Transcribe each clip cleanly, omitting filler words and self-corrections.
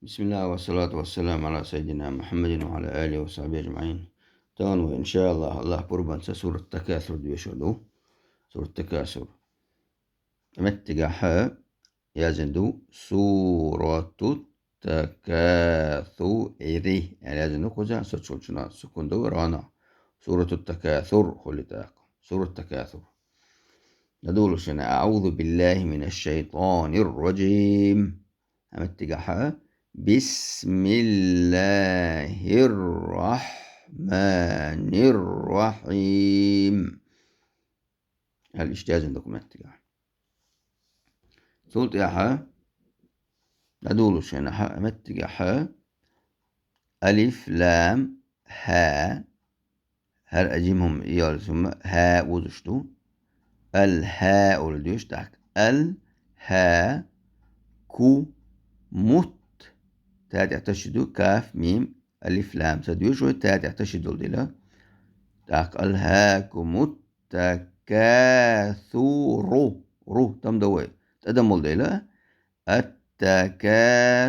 بسم الله والصلاة والسلام على سيدنا محمد وعلى آله وصحبه أجمعين. تانو إن شاء الله قربان سورة التكاثر دو سورة التكاثر متجاها يزندو سورة التكاثر يعني يزندو كوزا سوتشنا سكندو رانا سورة التكاثر خلتاق سورة التكاثر ندول شنا أعوذ بالله من الشيطان الرجيم متجاها بسم الله الرحمن الرحيم. الإجازة عندكم احتجاج صوت ياها ندول شنها متجاها ألف لام ها هر أجيمهم إيال ثم ها وزشتو الهاء ولديش تحت الها كو مت تاد يعتشدو كاف ميم ألف لام سديوش وتاد يعتشدو ديلا تاك ألهاكم التكاثر رو تم دوي تدمل ديلا التكاثر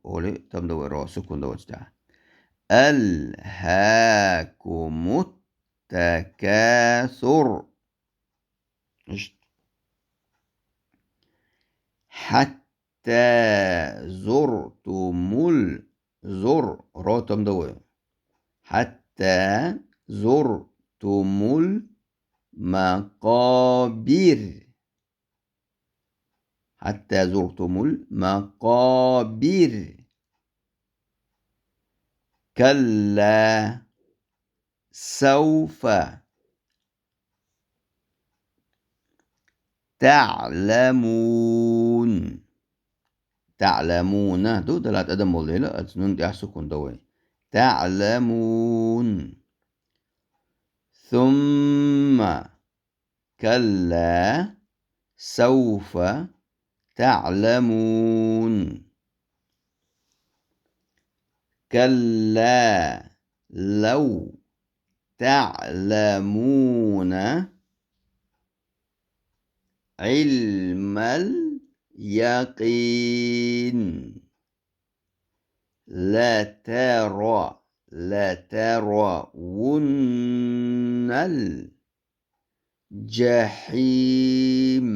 ولي تم دوي رو سكون دوي تاع ألهاكم التكاثر حتى زرتم زر رو تم دوي حتى زرتم المقابر حتى زرتم المقابر كلا سوف تعلمون دو دلات أدم موليلة أتنون دي أحسكون دوي تعلمون ثم كلا سوف تعلمون كلا لو تعلمون علم اليقين لترون الجحيم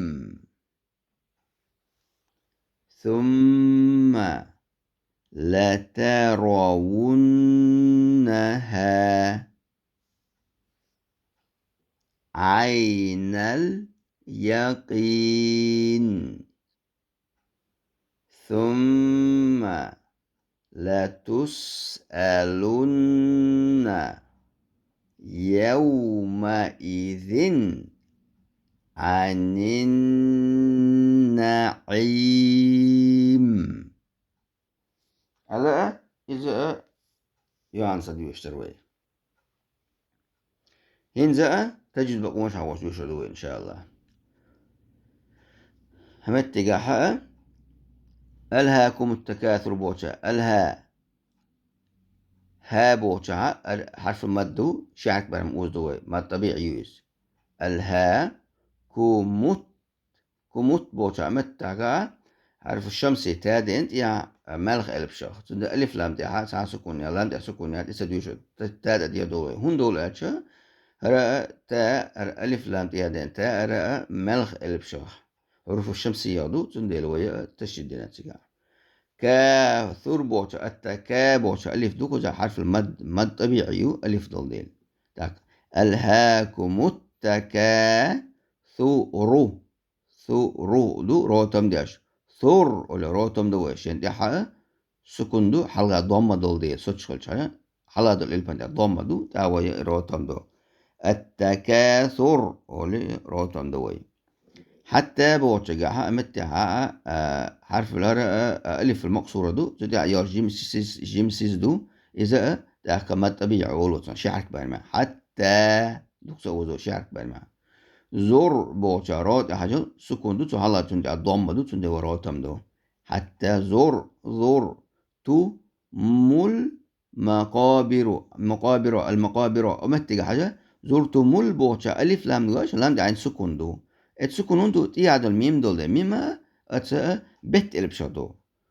ثم لترونها عين اليقين ثم لتسألن يومئذ عن النعيم. هلا إذا يوان صديق اشتروي هنزا تجد بقومش عواش يشردوي إن شاء الله. همت تجاحة ألهاكم التكاثر بوشا ألها ها بوشا حرف المد شعك برم أوزدوي ما طبيعي يوز الها كومت بوشا متعقا حرف الشمسي تادي انت يا ملخ ألف شخص تند ألف لام تاعها ساعة سكون يا لام تاع سكون يا تسديوش تاد دي دوي هون دول أتشا هرا تا ألف لام تاع تا هرا ملخ ألف شخص حروف الشمسية دو تندلوية تشدد نتيجة كاثر بوشا التكا بوشا ألف دو كوزا حرف المد مد طبيعي ألف دل تاك ألهاكم التكا ثو دو رو تم داش ثور ولا رو تم دو شين دي حا سكون دو حلقة ضمة دل دي سوتشل شايا حلقة دل البند ضمة دو تاوي رو تم دو التكاثر ولا رو تم دوي حتى بوتشجعها متها حرف الهراء ألف المقصورة دو تدع يار جيمسيس دو إذا تأكمل طبيعي أولوتنا شعرك بالما حتى دوكسا وزو شعرك بالما زور بوتشارات حاجة سكون دو تحلا تندع الضمة دو تندع وراتم دو حتى زور تو مل مقابر المقابر أمتجع حاجة زرت مل بوتشا ألف لام دوش لام دعين سكون دو السكون دو تيعد الميم دول ميما أتسا بت إلبشدو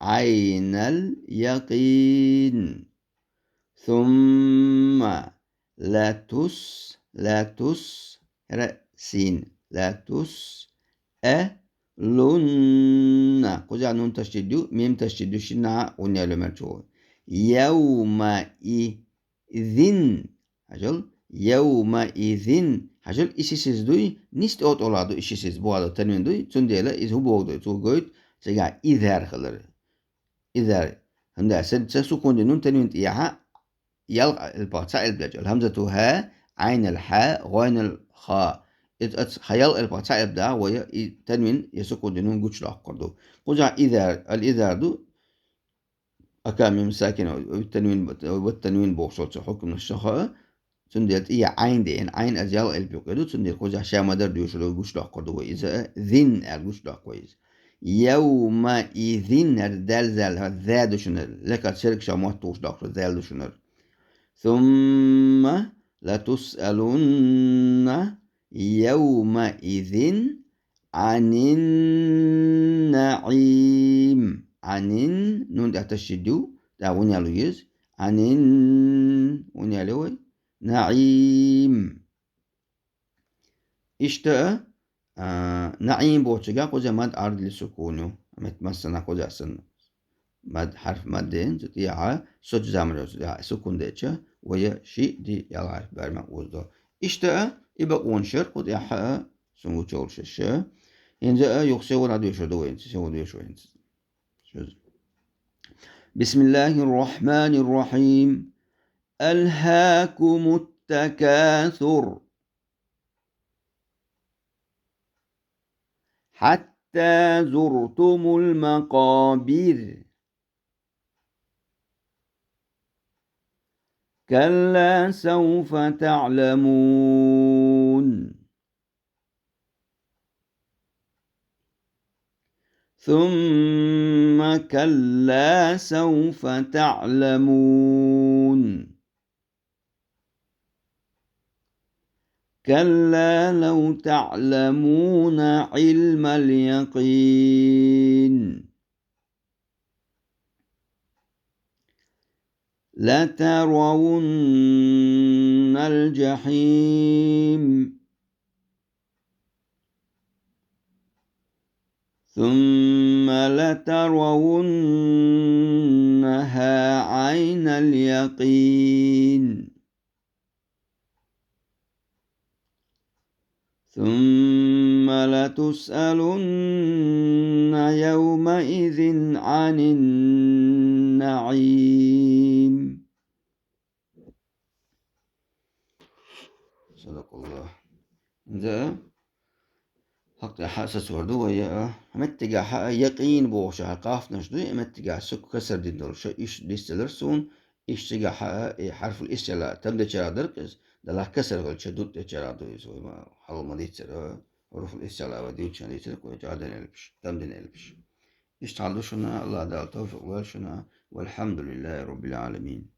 عين اليقين. ثم لا تس سين لا تس ألن قجع نون تشديد ميم تشديد شنع ونيالو مرجو يومئذ هجل يومئذ هجل işsiz duy nist ot oladı işsiz bu adı tanıyın duy tündele iz hu boğdu tu goyt sega izer kılır izer handa sen sukun nun tanıyın iyaha يلقى البقطع البلج الهمزة ها عين الحاء غين الخاء خيال البقطع البدا وهي تنوين يسكن دنون قوش لاقردو قجع الإذار دو أكامل ساكنة والتنوين بوصل حكم الشخاء تنديت إيه عين دين عين أزيال البيقدو تنديت قجع شامدر ديوشلو قوش لاقردو وإذا ذن القوش لاقويز يومئذ الدال زال ذا دوشنر لك تشارك شاموات توش لاقرد ذال دوشنر ثم لتسألن يومئذ عن النعيم عن نون تشدو داون يلويز عن ونيالوي نعيم إشتا نعيم بوتشجا قوزا ماد أرض لسكونو متمسنا قوزا سن مد حرف مدين تطيعها صوت زامر سكون ديتشا ويا شيء دي يلا برما وزدو إشتا يبقى ونشر قد يحقق سمو تشول ششة إنزا يخسوا راديو شدوين سيسوا راديو شوين بسم الله الرحمن الرحيم ألهاكم التكاثر حتى زرتم المقابر كلا سوف تعلمون ثم كلا سوف تعلمون كلا لو تعلمون علم اليقين لترون الجحيم ثم لترونها عين اليقين ثم لتسألن يومئذ عن النعيم صدق الله ذا حق حاسس وردو ويا متجا يقين بوشا قاف نشدو متجا سك كسر دين دول شو إيش ديستلرسون إيش تجا حرف الإستلا تبدأ ترى دركز دلا كسر قل شدود ترى دو يسوي ما حلو ما ديتر حروف الإستلا وديو كان ديتر كوي جادن البش تمدن البش إيش تعلو شنا الله دال توفيق والشنا والحمد لله رب العالمين.